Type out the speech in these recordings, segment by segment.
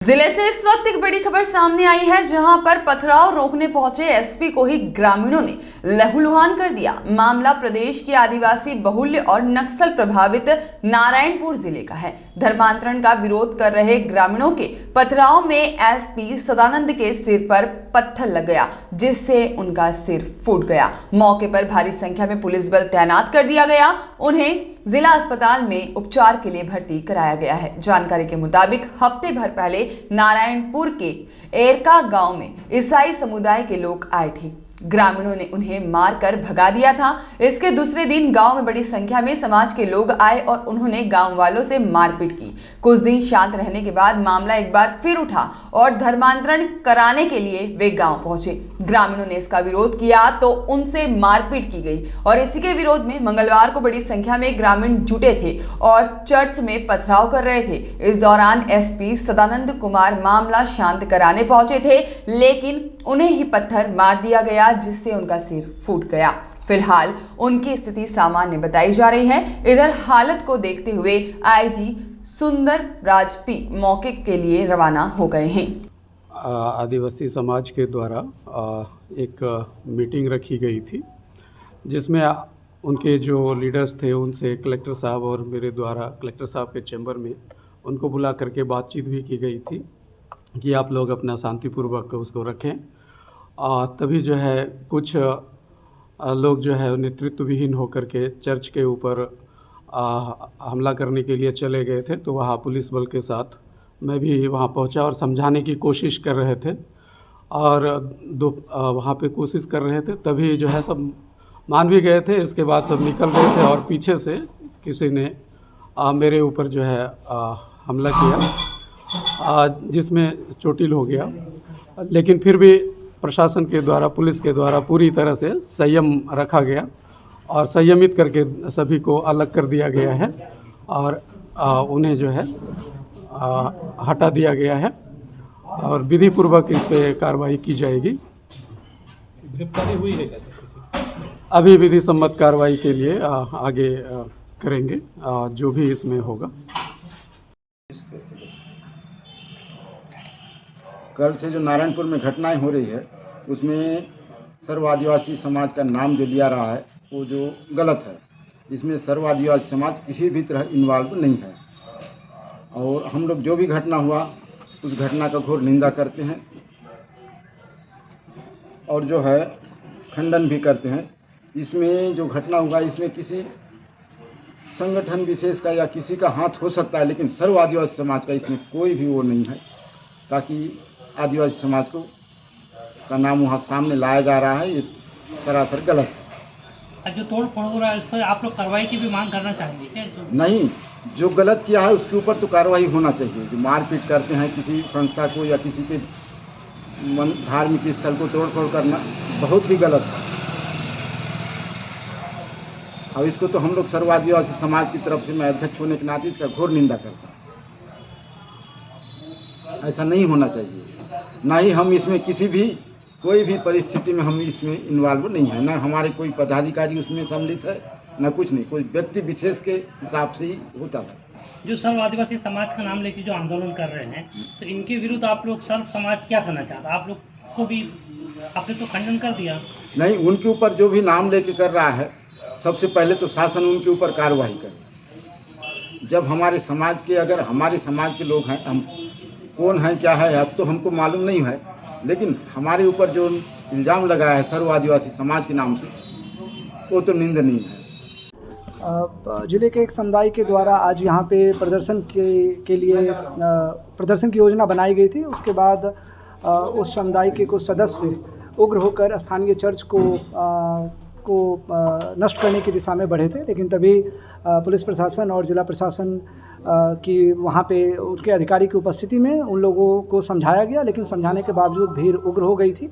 जिले से इस वक्त एक बड़ी खबर सामने आई है, जहां पर पथराव रोकने पहुंचे एसपी को ही ग्रामीणों ने लहूलुहान कर दिया। मामला प्रदेश के आदिवासी बहुल्य और नक्सल प्रभावित नारायणपुर जिले का है। धर्मांतरण का विरोध कर रहे ग्रामीणों के पथराव में एसपी सदानंद के सिर पर पत्थर लग गया, जिससे उनका सिर फूट गया। मौके पर भारी संख्या में पुलिस बल तैनात कर दिया गया। उन्हें जिला अस्पताल में उपचार के लिए भर्ती कराया गया है। जानकारी के मुताबिक हफ्ते भर पहले नारायणपुर के एरका गांव में ईसाई समुदाय के लोग आए थे। ग्रामीणों ने उन्हें मारकर भगा दिया था। इसके दूसरे दिन गांव में बड़ी संख्या में समाज के लोग आए और उन्होंने गांव वालों से मारपीट की। कुछ दिन शांत रहने के बाद मामला एक बार फिर उठा और धर्मांतरण कराने के लिए वे गांव पहुंचे। ग्रामीणों ने इसका विरोध किया तो उनसे मारपीट की गई और इसी के विरोध में मंगलवार को बड़ी संख्या में ग्रामीण जुटे थे और चर्च में पथराव कर रहे थे। इस दौरान एसपी सदानंद कुमार मामला शांत कराने पहुंचे थे, लेकिन उन्हें ही पत्थर मार दिया गया, जिससे उनका सिर फूट गया। फिलहाल उनकी स्थिति सामान्य बताई जा रही है। इधर हालत को देखते हुए आईजी सुंदर राजपी मौके के लिए रवाना हो गए हैं। आदिवासी समाज के द्वारा एक मीटिंग रखी गई थी, जिसमें उनके जो लीडर्स थे उनसे कलेक्टर साहब और मेरे द्वारा कलेक्टर साहब के चैम्बर में उनको बुला करके बातचीत भी की गई थी कि आप लोग अपना शांतिपूर्वक उसको रखें। तभी जो है कुछ लोग जो है नेतृत्व विहीन होकर के चर्च के ऊपर हमला करने के लिए चले गए थे। तो वहाँ पुलिस बल के साथ मैं भी वहाँ पहुँचा और समझाने की कोशिश कर रहे थे और वहाँ पे कोशिश कर रहे थे। तभी जो है सब मान भी गए थे। इसके बाद सब निकल गए थे और पीछे से किसी ने मेरे ऊपर जो है हमला किया, जिसमें चोटिल हो गया। लेकिन फिर भी प्रशासन के द्वारा, पुलिस के द्वारा पूरी तरह से संयम रखा गया और संयमित करके सभी को अलग कर दिया गया है और उन्हें जो है हटा दिया गया है और विधि पूर्वक इस पे कार्रवाई की जाएगी। गिरफ्तारी हुई है? अभी विधि सम्मत कार्रवाई के लिए आगे करेंगे जो भी इसमें होगा। कल से जो नारायणपुर में घटनाएं हो रही है, उसमें सर्व आदिवासी समाज का नाम जो लिया रहा है वो जो गलत है। इसमें सर्व आदिवासी समाज किसी भी तरह इन्वॉल्व नहीं है और हम लोग जो भी घटना हुआ उस घटना का घोर निंदा करते हैं और जो है खंडन भी करते हैं। इसमें जो घटना हुआ इसमें किसी संगठन विशेष का या किसी का हाथ हो सकता है, लेकिन सर्व आदिवासी समाज का इसमें कोई भी वो नहीं है, ताकि आदिवासी समाज को का नाम वहाँ सामने लाया जा रहा है। इस सरासर गलत है। जो तोड़ फोड़ हो रहा है इस पर आप लोग कार्रवाई की भी मांग करना चाहेंगे क्या? नहीं, जो गलत किया है उसके ऊपर तो कार्रवाई होना चाहिए। जो मारपीट करते हैं किसी संस्था को या किसी के धार्मिक स्थल को तोड़ फोड़ करना बहुत ही गलत है। अब इसको तो हम लोग सर्व आदिवासी समाज की तरफ से, मैं अध्यक्ष होने के नाते इसका घोर निंदा करता हूँ। ऐसा नहीं होना चाहिए। ना ही हम इसमें किसी भी कोई भी परिस्थिति में हम इसमें इन्वॉल्व नहीं है। ना हमारे कोई पदाधिकारी उसमें सम्मिलित है, ना कुछ नहीं। कोई व्यक्ति विशेष के हिसाब से ही होता है। जो सर्व आदिवासी समाज का नाम लेके जो आंदोलन कर रहे हैं, तो इनके विरुद्ध आप लोग सर्व समाज क्या करना चाहता है? आप लोग को भी आपने तो खंडन कर दिया। नहीं, उनके ऊपर जो भी नाम लेके कर रहा है, सबसे पहले तो शासन उनके ऊपर कार्रवाई करे। जब हमारे समाज के, अगर हमारे समाज के लोग हैं, हम कौन हैं क्या है अब तो हमको मालूम नहीं है, लेकिन हमारे ऊपर जो इल्ज़ाम लगाया है सर्व आदिवासी समाज के नाम से, वो तो निंदनीय है। जिले के एक समुदाय के द्वारा आज यहाँ पे प्रदर्शन के लिए प्रदर्शन की योजना बनाई गई थी। उसके बाद उस समुदाय के कुछ सदस्य उग्र होकर स्थानीय चर्च को नष्ट करने की दिशा में बढ़े थे, लेकिन तभी पुलिस प्रशासन और जिला प्रशासन की वहाँ पे उसके अधिकारी की उपस्थिति में उन लोगों को समझाया गया, लेकिन समझाने के बावजूद भीड़ उग्र हो गई थी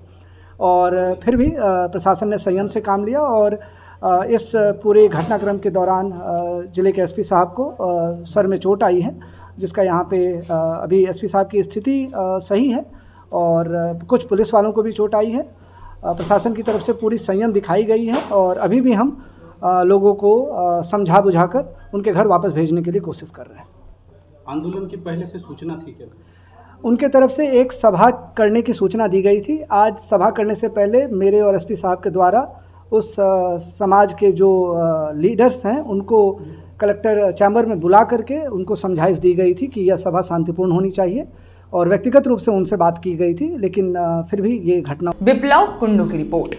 और फिर भी प्रशासन ने संयम से काम लिया और इस पूरे घटनाक्रम के दौरान जिले के एसपी साहब को सर में चोट आई है, जिसका यहाँ पे अभी एसपी साहब की स्थिति सही है और कुछ पुलिस वालों को भी चोट आई है। प्रशासन की तरफ से पूरी संयम दिखाई गई है और अभी भी हम लोगों को समझा बुझाकर उनके घर वापस भेजने के लिए कोशिश कर रहे हैं। आंदोलन की पहले से सूचना थी क्या? उनके तरफ से एक सभा करने की सूचना दी गई थी। आज सभा करने से पहले मेरे और एसपी साहब के द्वारा उस समाज के जो लीडर्स हैं उनको कलेक्टर चैम्बर में बुला करके उनको समझाइश दी गई थी कि यह सभा शांतिपूर्ण होनी चाहिए और व्यक्तिगत रूप से उनसे बात की गई थी, लेकिन फिर भी ये घटना। विप्लव कुंडू की रिपोर्ट।